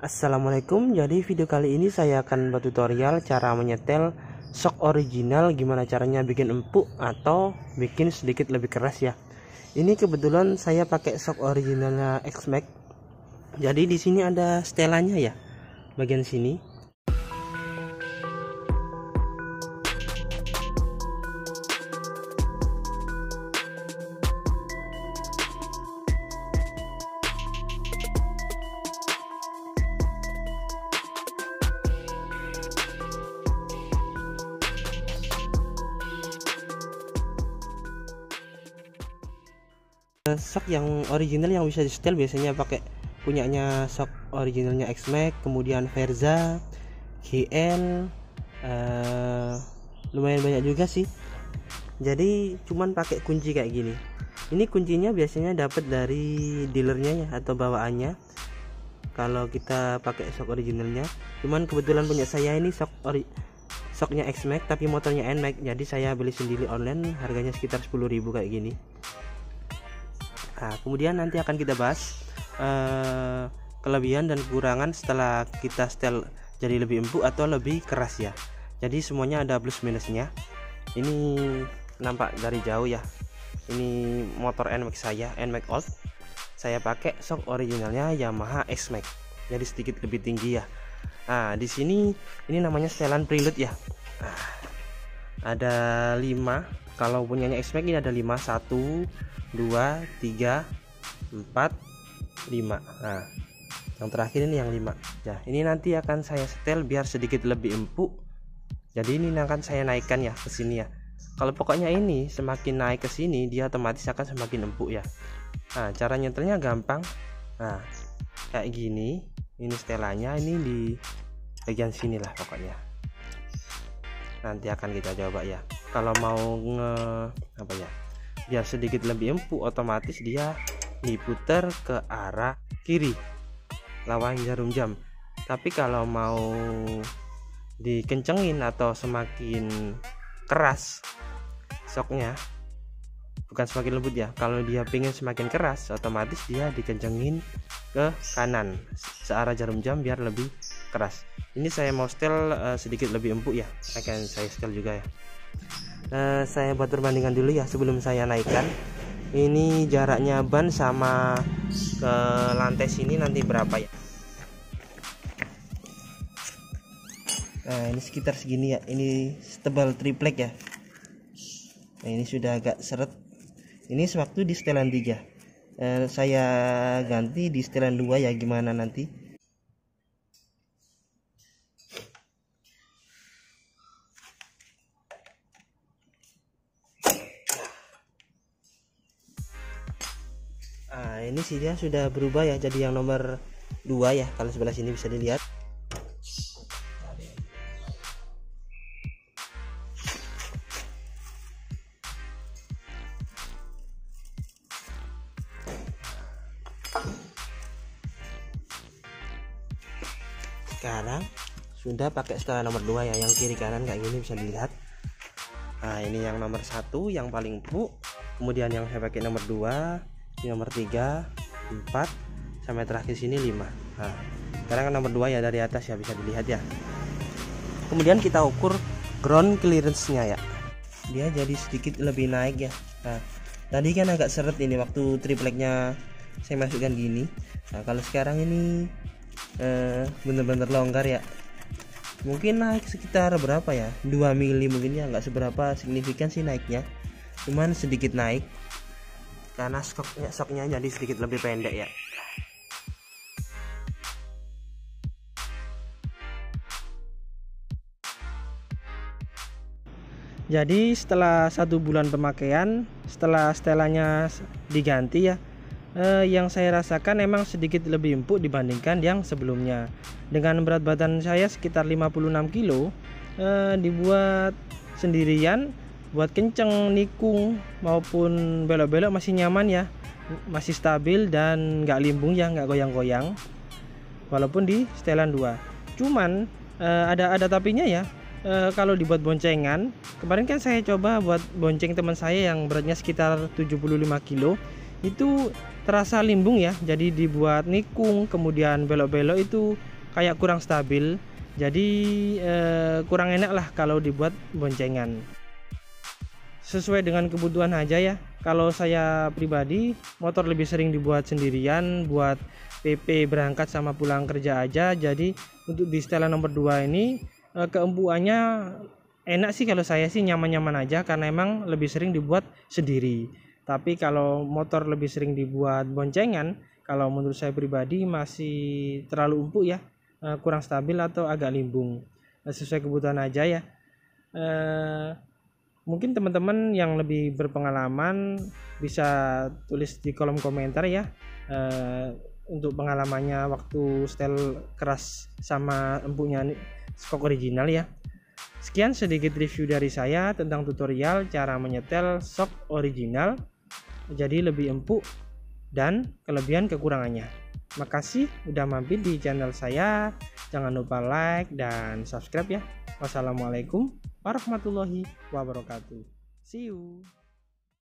Assalamualaikum, jadi video kali ini saya akan buat tutorial cara menyetel shock original, gimana caranya bikin empuk atau bikin sedikit lebih keras ya. Ini kebetulan saya pakai shock originalnya X-Max. Jadi di sini ada setelannya ya, bagian sini. Shock yang original yang bisa di setel biasanya pakai punyanya shock originalnya X-Max, kemudian Verza, GL, lumayan banyak juga sih. Jadi cuman pakai kunci kayak gini. Ini kuncinya biasanya dapat dari dealernya ya atau bawaannya. Kalau kita pakai shock originalnya, cuman kebetulan punya saya ini shocknya X-Max tapi motornya NMAX, jadi saya beli sendiri online, harganya sekitar 10.000 kayak gini. Nah, kemudian nanti akan kita bahas kelebihan dan kekurangan setelah kita setel jadi lebih empuk atau lebih keras ya. Jadi semuanya ada plus minusnya. Ini nampak dari jauh ya. Ini motor NMAX saya, NMAX Old. Saya pakai shock originalnya Yamaha X-Max. Jadi sedikit lebih tinggi ya. Nah, di sini ini namanya setelan prelude ya. Nah, ada 5. Kalau punyanya X-Max ini ada 5, 1 2, 3, 4, 5. Nah, yang terakhir ini yang 5. Ya, ini nanti akan saya setel biar sedikit lebih empuk. Jadi ini akan saya naikkan ya ke sini ya. Kalau pokoknya ini semakin naik ke sini dia otomatis akan semakin empuk ya. Nah, cara nyetelnya gampang. Nah, kayak gini. Ini setelannya ini di bagian sini lah pokoknya. Nanti akan kita coba ya. Kalau mau biar sedikit lebih empuk, otomatis dia diputar ke arah kiri lawan jarum jam. Tapi kalau mau dikencengin atau semakin keras shocknya, bukan semakin lembut ya, kalau dia pengen semakin keras otomatis dia dikencengin ke kanan searah jarum jam biar lebih keras. Ini saya mau setel sedikit lebih empuk ya, akan saya setel juga ya. Saya buat perbandingan dulu ya sebelum saya naikkan. Ini jaraknya ban sama ke lantai sini nanti berapa ya. Nah, ini sekitar segini ya. Ini tebal triplek ya. Nah, ini sudah agak seret. Ini sewaktu di setelan 3. Saya ganti di setelan 2 ya, gimana nanti. Nah, ini sih dia sudah berubah ya, jadi yang nomor 2 ya, kalau sebelah sini bisa dilihat. Sekarang sudah pakai setelan nomor 2 ya, yang kiri kanan kayak gini bisa dilihat. Nah, ini yang nomor 1 yang paling empuk, kemudian yang saya pakai nomor 2, nomor 3, 4 sampai terakhir sini 5. Nah, sekarang nomor 2 ya dari atas ya bisa dilihat ya. Kemudian kita ukur ground clearance-nya ya. Dia jadi sedikit lebih naik ya. Nah, tadi kan agak seret ini waktu tripleknya saya masukkan gini. Nah, kalau sekarang ini bener-bener longgar ya. Mungkin naik sekitar berapa ya? 2 mili mungkin ya, nggak seberapa signifikan sih naiknya. Cuman sedikit naik. Karena shocknya jadi sedikit lebih pendek ya. Jadi setelah 1 bulan pemakaian, setelah setelannya diganti ya, yang saya rasakan memang sedikit lebih empuk dibandingkan yang sebelumnya. Dengan berat badan saya sekitar 56 kilo, dibuat sendirian, buat kenceng, nikung maupun belok-belok masih nyaman ya, masih stabil dan nggak limbung ya, nggak goyang-goyang walaupun di setelan 2. Cuman ada tapinya ya. Kalau dibuat boncengan, kemarin kan saya coba buat bonceng teman saya yang beratnya sekitar 75 kilo, itu terasa limbung ya, jadi dibuat nikung, kemudian belok-belok itu kayak kurang stabil, jadi kurang enak lah kalau dibuat boncengan. Sesuai dengan kebutuhan aja ya. Kalau saya pribadi, motor lebih sering dibuat sendirian, buat PP berangkat sama pulang kerja aja. Jadi untuk di setelan nomor 2 ini keempuannya enak sih, kalau saya sih nyaman-nyaman aja karena emang lebih sering dibuat sendiri. Tapi kalau motor lebih sering dibuat boncengan, kalau menurut saya pribadi masih terlalu empuk ya, kurang stabil atau agak limbung. Sesuai kebutuhan aja ya. Mungkin teman-teman yang lebih berpengalaman bisa tulis di kolom komentar ya, untuk pengalamannya waktu setel keras sama empuknya skok original ya. Sekian sedikit review dari saya tentang tutorial cara menyetel shock original jadi lebih empuk dan kelebihan kekurangannya. Makasih udah mampir di channel saya. Jangan lupa like dan subscribe ya. Wassalamualaikum warahmatullahi wabarakatuh. See you.